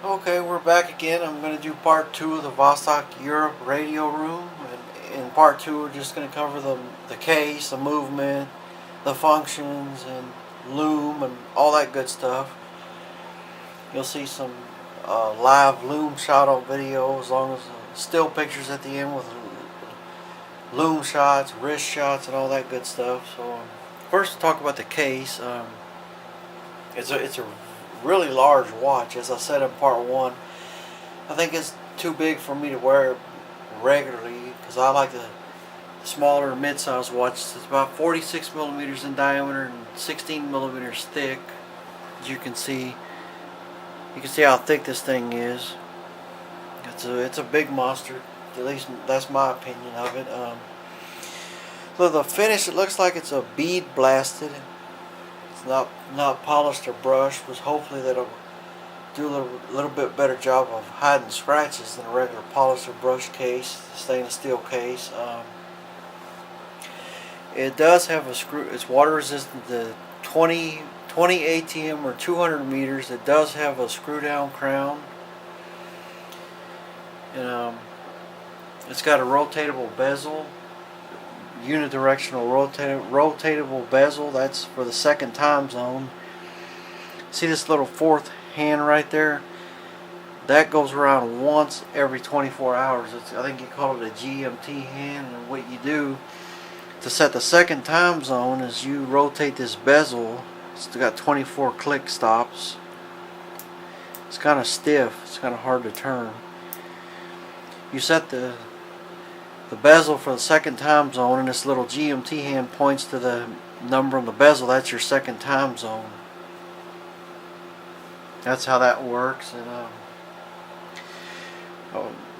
Okay, we're back again. I'm going to do part 2 of the Vostok Europe radio room. And in part 2, we're just going to cover the case, the movement, the functions, and lume, and all that good stuff. You'll see some live lume shot on video, as long as still pictures at the end with lume shots, wrist shots, and all that good stuff. So, first, to talk about the case. It's a really large watch, as I said in part 1. I think it's too big for me to wear regularly because I like the smaller mid-sized watches. It's about 46 millimeters in diameter and 16 millimeters thick. As you can see how thick this thing is. It's a big monster. At least that's my opinion of it. So the finish, it looks like it's a bead blasted. It's not polished or brushed, which hopefully that'll do a little bit better job of hiding scratches than a regular polished or brushed case, stainless steel case. It does have a screw. It's water resistant to 20 ATM or 200 meters. It does have a screw down crown, and it's got a rotatable bezel, unidirectional rotatable bezel. That's for the second time zone. See this little fourth hand right there? That goes around once every 24 hours. I think you call it a GMT hand. And what you do to set the second time zone is you rotate this bezel. It's got 24 click stops. It's kind of stiff. It's kind of hard to turn. You set the bezel for the second time zone, and this little GMT hand points to the number on the bezel. That's your second time zone. That's how that works. And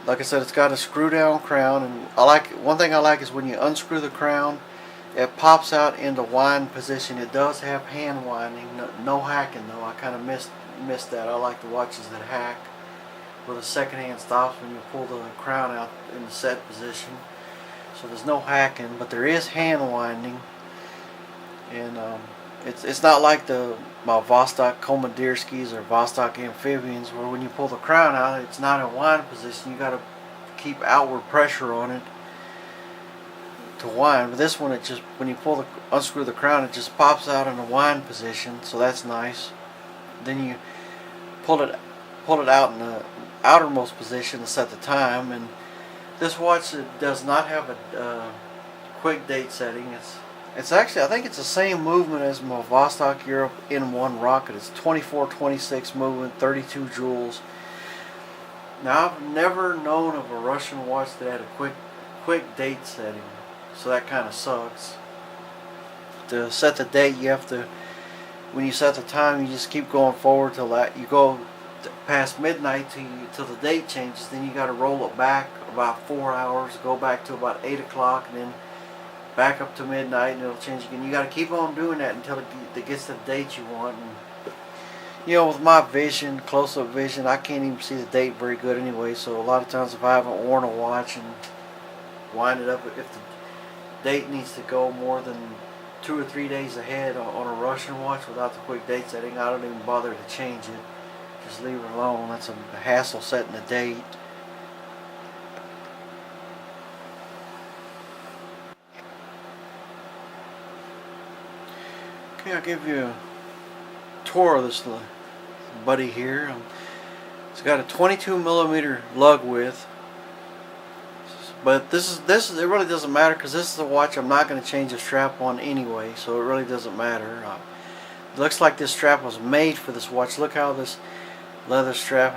like I said, it's got a screw down crown, and one thing I like is when you unscrew the crown, it pops out into wind position. It does have hand winding, no hacking though. I kind of missed that. I like the watches that hack, where the second hand stops when you pull the crown out in the set position. So there's no hacking, but there is hand winding, and it's not like my Vostok Komandyrskis or Vostok Amphibians, where when you pull the crown out, it's not in wind position. You got to keep outward pressure on it to wind. But this one, it just, when you unscrew the crown, it just pops out in a wind position. So that's nice. Then you pull it out in the outermost position to set the time. And this watch, it does not have a quick date setting. It's actually, I think it's the same movement as my Vostok Europe N1 rocket. It's 24-26 movement, 32 joules. Now, I've never known of a Russian watch that had a quick date setting, so that kind of sucks. To set the date, you have to, when you set the time, you just keep going forward till you go past midnight till the date changes. Then you got to roll it back about 4 hours, go back to about 8 o'clock, and then back up to midnight, and it'll change again. You got to keep on doing that until it gets to the date you want. And with my vision, close-up vision, I can't even see the date very good anyway. So a lot of times, if I haven't worn a watch and wind it up, if the date needs to go more than 2 or 3 days ahead on a Russian watch without the quick date setting, I don't even bother to change it. Just leave it alone. That's a hassle setting the date. Okay, I'll give you a tour of this buddy here. It's got a 22 millimeter lug width, but this it really doesn't matter because this is a watch I'm not going to change the strap on anyway, so it really doesn't matter. It looks like this strap was made for this watch. Look how this leather strap,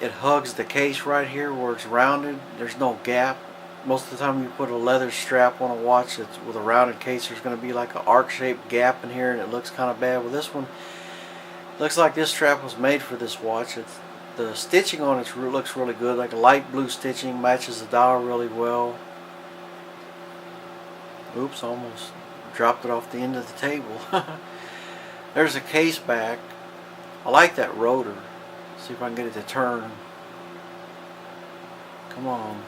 it hugs the case right here where it's rounded. There's no gap. Most of the time you put a leather strap on a watch that's with a rounded case, there's going to be like an arc-shaped gap in here, and it looks kind of bad. With this one, looks like this strap was made for this watch. The stitching on it looks really good, like a light blue stitching, matches the dial really well. Oops, almost dropped it off the end of the table. There's a case back. I like that rotor. See if I can get it to turn. Come on.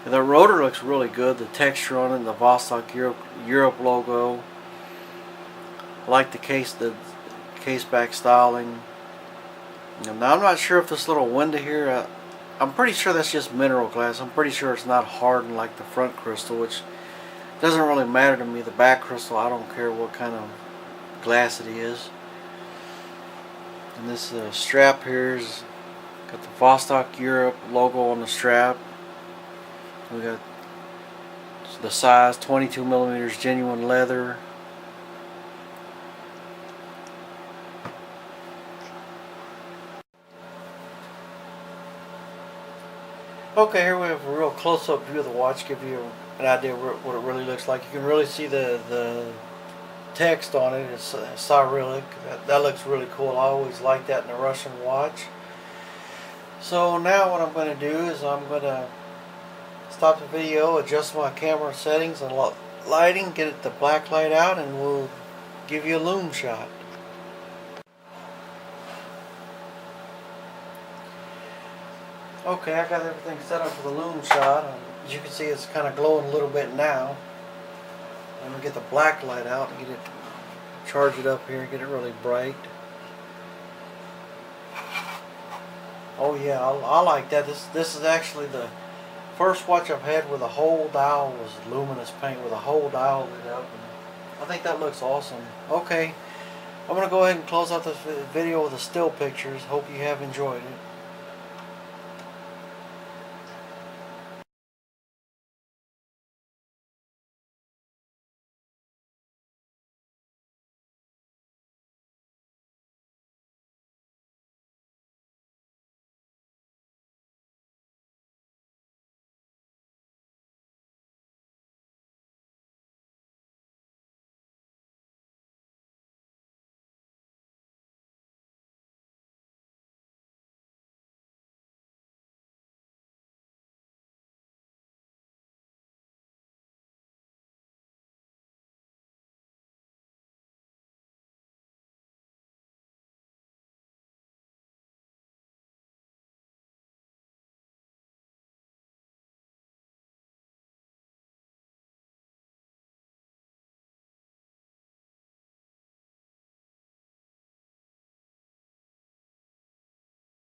The rotor looks really good. The texture on it, the Vostok Europe logo. I like the case back styling. Now I'm not sure if this little window here, I'm pretty sure that's just mineral glass. I'm pretty sure it's not hardened like the front crystal, which doesn't really matter to me. The back crystal, I don't care what kind of glass it is. And this strap here is got the Vostok Europe logo on the strap. We got the size 22 millimeters genuine leather. Okay, here we have a real close-up view of the watch, give you an idea of what it really looks like. You can really see the text on it. It's Cyrillic. That looks really cool. I always like that in a Russian watch. So now what I'm going to do is I'm going to stop the video, adjust my camera settings and lighting, get the black light out, and we'll give you a lume shot. Okay, I got everything set up for the lume shot. As you can see, it's kind of glowing a little bit now. I'm going to get the black light out and get it, charge it up here, get it really bright. Oh yeah, I like that. This is actually the first watch I've had where the whole dial was luminous paint, with the whole dial lit up. And I think that looks awesome. Okay, I'm going to go ahead and close out this video with the still pictures. Hope you have enjoyed it.